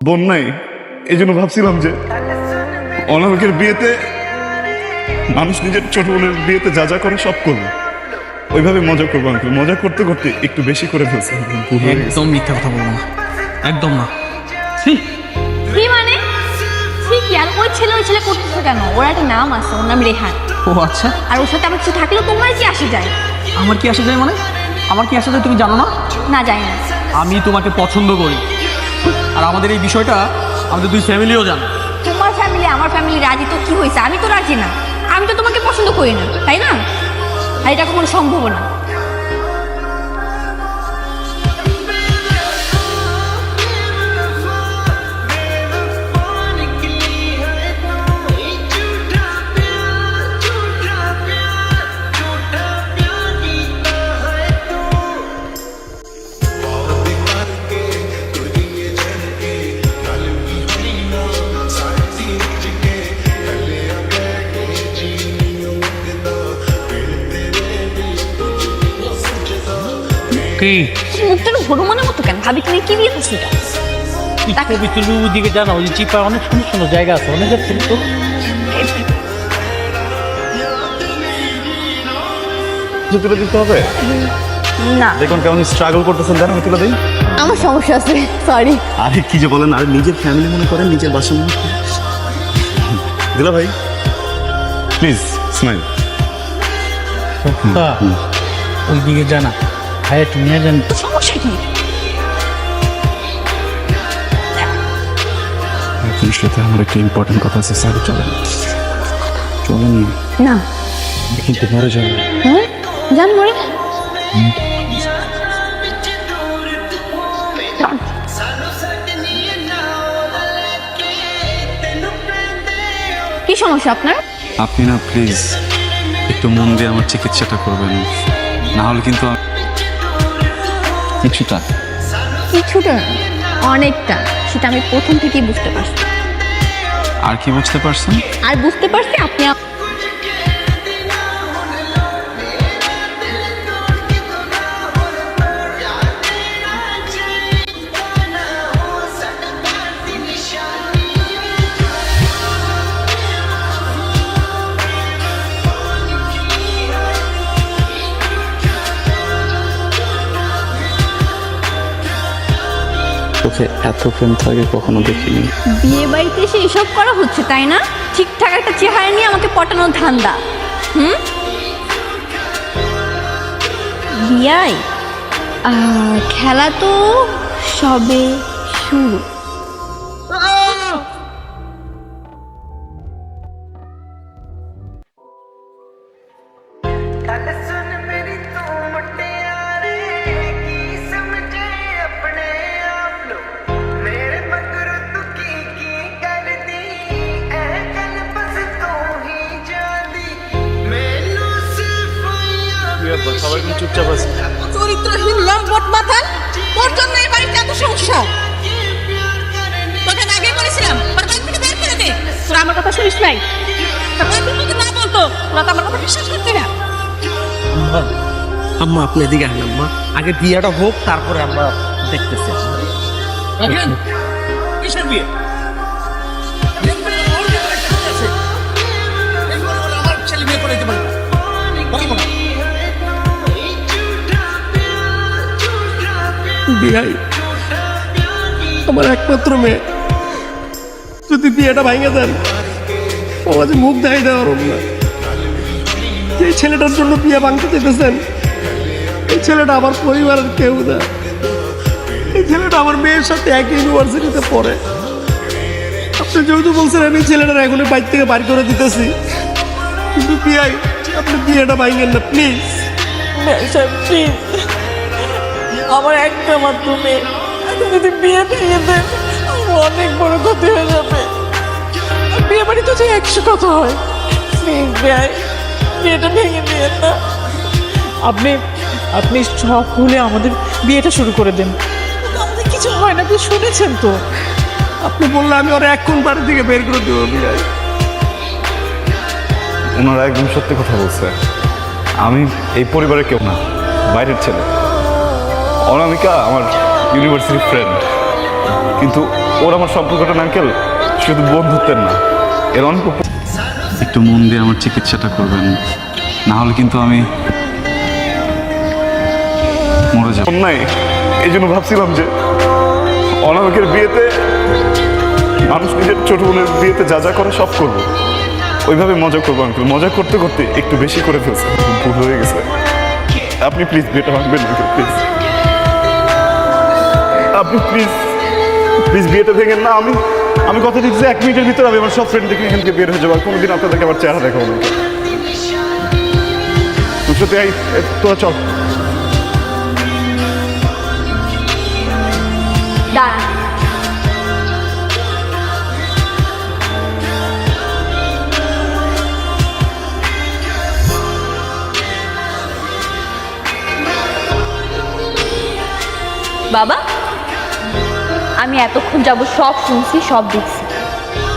বোন নাই, এই জন্য ভাবছিলাম যে অনামিকের বিয়েতে মানুষ নিজের ছোট বোনের বিয়েতে যা যা করে সব করবে, ওইভাবে মজা করবো আঙ্কেল। মজা করতে করতে একটু বেশি করে ফেলছে। একদম মিথ্যা কথা বলবো না, একদম না। কি মানে ঠিকই, আর ওই ছেলে করতেছো কেন? ওর একটা নাম আছে, ওর নাম রেহান। ও আচ্ছা, আর ওর সাথে আমার কিছু থাকলেও তোমার কি আসে যায়? আমার কি আসা যায় মানে? আমার কি আসা যায় তুমি জানো না? না যায় না। আমি তোমাকে পছন্দ করি, আর আমাদের এই বিষয়টা আমাদের দুই ফ্যামিলিও জানে। তোমার ফ্যামিলি আমার ফ্যামিলি রাজি তো কি হয়েছে? আমি তো রাজি না, আমি তো তোমাকে পছন্দ করি না, তাই না? আর এটা কখনো সম্ভব না। কি মুখটা হনুমানের মতো কেন? ভাবি তুমি কি দিয়ে করছো এটা? তুমি দিকে জানো ওই চিপা অনেক সুন্দর সুন্দর জায়গা আছে, অনেক যাচ্ছে তো। তুলে দিতে হবে? না, দেখুন কেমন স্ট্রাগল করতেছেন, দেন আমি তুলে দিই। আমার সমস্যা আছে, সরি। আরে কি যে বলেন, আর নিজের ফ্যামিলি মনে করেন, নিজের বাসা মনে করেন। দিলা ভাই প্লিজ স্মাইল। ওই দিকে জানা ভাই একটু নিয়ে যান। সমস্যা কি? আপনার সাথে আমার একটা ইম্পর্টেন্ট কথা আছে স্যার, চলেন চলেন। না, কিন্তু মরে যাবে। হ্যাঁ জান মরে। কি সমস্যা আপনার? আপনি না প্লিজ একটু মন দিয়ে আমার চিকিৎসাটা করবেন, না হলে কিন্তু কিছুটা কিছুটা না, অনেকটা। সেটা আমি প্রথম থেকেই বুঝতে পারছি। আর কি বুঝতে পারছেন? আর বুঝতে পারছি আপনি তোকে এত প্রেম থাকে কখনো দেখিনি। বিয়ে বাড়িতে এসে এসব করা হচ্ছে, তাই না? ঠিকঠাক একটা চেহারা নিয়ে আমাকে পটানোর ধান্দা। বিয়াই খেলা তো সবে শুরু। সবাই কিন্তু চুপচাপ আছে। চরিত্রহীন লম্পট মাথান, তোর জন্য এই বাড়িতে এত সমস্যা। তোকে আগে বলেছিলাম বাড়ি থেকে বের করে দে। তোরা আমার কথা শুনিস নাই? তুই তোকে না বলতো তোরা তো আমার কথা বিশ্বাস করতে না। আম্মা আপনি এদিকে আসেন আম্মা, আগে বিয়েটা হোক তারপরে আমরা দেখতেছি। কিসের বিয়ে? আমার ছেলে বিয়ে করে দিতে পারবে না। বিয়াই আমার একমাত্র মেয়ে, যদি বিয়েটা ভাঙে দেন ও আজ মুখ দেখাই দেওয়ার না। এই ছেলেটার জন্য বিয়ে ভাঙতে যেতেছেন, এই ছেলেটা আমার পরিবারের কেউ না। এই ছেলেটা আমার মেয়ের সাথে একই ইউনিভার্সিটিতে পড়ে। আপনি যেহেতু বলছেন আমি ছেলেটার এখনই বাইর থেকে বাড়ি করে দিতেছি, কিন্তু বিয়াই আপনি বিয়েটা ভাঙেন না প্লিজ। প্লিজ, আমার একটা মাত্র মেয়ে, যদি বিয়ে ভেঙে দেন আমার অনেক বড় ক্ষতি হয়ে যাবে। বিয়ে বাড়ি তো 100 কথা হয়। প্লিজ ভাই, বিয়েটা ভেঙে দিয়েন না। আপনি শখ হলে আমাদের বিয়েটা শুরু করে দেন। আমাদের কিছু হয় না, আপনি শুনেছেন তো। আপনি বললে আমি ওরা এখন বাড়ি থেকে বের করে দেবো বিয়াই। ওনারা একদম সত্যি কথা বলছে। আমি এই পরিবারের কেউ না, বাইরের ছেলে। অনামিকা আমার ইউনিভার্সিটি ফ্রেন্ড। কিন্তু ওর আমার সম্পর্কটা না আঙ্কেল শুধু বন্ধুত্বের না, এর অনেক একটু মন দিয়ে আমার চিকিৎসাটা করবেন, না হলে কিন্তু আমি মরে যাব। নাই, এই জন্য ভাবছিলাম যে অনামিকের বিয়েতে মানুষ নিজের ছোট বোনের বিয়েতে যা যা করে সব করবো, ওইভাবে মজা করবো আঙ্কেল। মজা করতে করতে একটু বেশি করে ফেলছে, ভুল হয়ে গেছে। আপনি প্লিজ বিয়েটা ভাঙবেন না প্লিজ, আপনি প্লিজ প্লিজ বিয়েটা ভেঙেন না। আমি কথা দিচ্ছি 1 মিনিটের ভিতরে আমি আমার সব ফ্রেন্ড দেখে এখান থেকে বের হয়ে যাবো, আর কোনোদিন আপনাদেরকে আমার চেহারা দেখাবো না। সত্যি তোরা চল। দাঁড়া, বাবা আমি এতক্ষণ যাব সব শুনছি, সব দেখছি,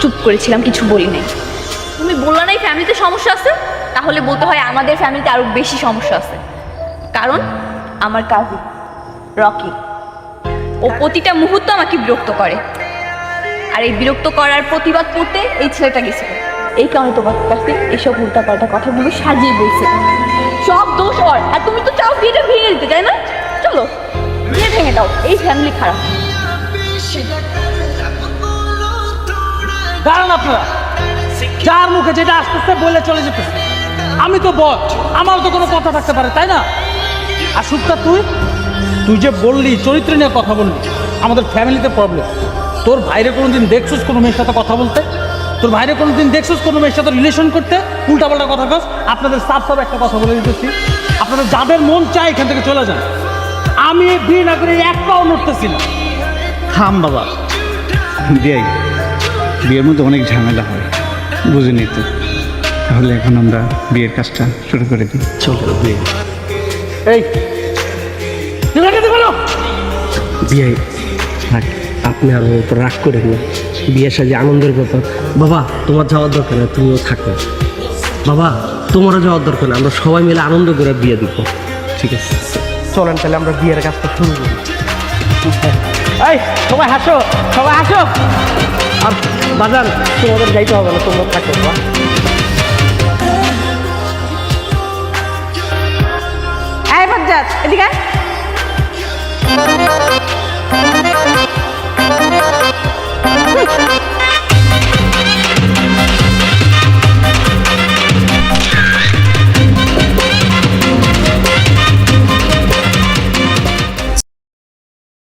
চুপ করেছিলাম, কিছু বলি নাই। তুমি বললা নাই ফ্যামিলিতে সমস্যা আছে, তাহলে বলতে হয় আমাদের ফ্যামিলিতে আরো বেশি সমস্যা আছে। কারণ আমার কাজিন রকি, ও প্রতিটা মুহূর্ত আমাকে বিরক্ত করে, আর এই বিরক্ত করার প্রতিবাদ করতে এই ছেলেটা গেছিল। এই কারণে তোমার কাছে এসব উল্টাপাল্টা কথাগুলো সাজিয়ে বলছে। সব দোষ ওর, আর তুমি তো চাও বিয়েটা ভেঙে দিতে, তাই না? চলো বিয়ে ভেঙে দাও, এই ফ্যামিলি খারাপ। দাঁড়ান আপনারা, যার মুখে যেটা আসতেছে বলে চলে যেতেছে। আমি তো বট, আমারও তো কোনো কথা থাকতে পারে, তাই না? আর সুখটা তুই যে বললি চরিত্র নিয়ে কথা বললি, আমাদের ফ্যামিলিতে প্রবলেম। তোর ভাইরে কোনোদিন দেখছিস কোনো মেয়ের সাথে কথা বলতে? তোর ভাইরে কোনোদিন দেখছিস কোনো মেয়ের সাথে রিলেশন করতে? উল্টাপাল্টা কথা কস। আপনাদের সাফ একটা কথা বলে দিতেছি, আপনাদের যাদের মন চায় এখান থেকে চলে যান। আমি বিয়ে না করে এক পাও নড়তেছি না। থাম বাবা, বিয়ের মধ্যে অনেক ঝামেলা হয়, বুঝিনি তো। তাহলে এখন আমরা বিয়ের কাজটা শুরু করে দিই। চলো বিয়ে। এই তুমি রেখে বলো বিয়ে থাক, আপনি আর ওর উপর রাগ করেন না। বিয়ে সাজে আনন্দের ব্যাপার। বাবা তোমার যাওয়ার দরকার না, তুমিও থাকো। বাবা তোমারও যাওয়ার দরকার না, আমরা সবাই মিলে আনন্দ করে বিয়ে দিব। ঠিক আছে চলেন তাহলে আমরা বিয়ের কাজটা শুরু করি। এই সবাই হাসো, সবাই হাসো। আর বাজান তোমাদের যাইতে হবে না, তোমরা থাকো। এই বজ্জাত এদিকে আয়।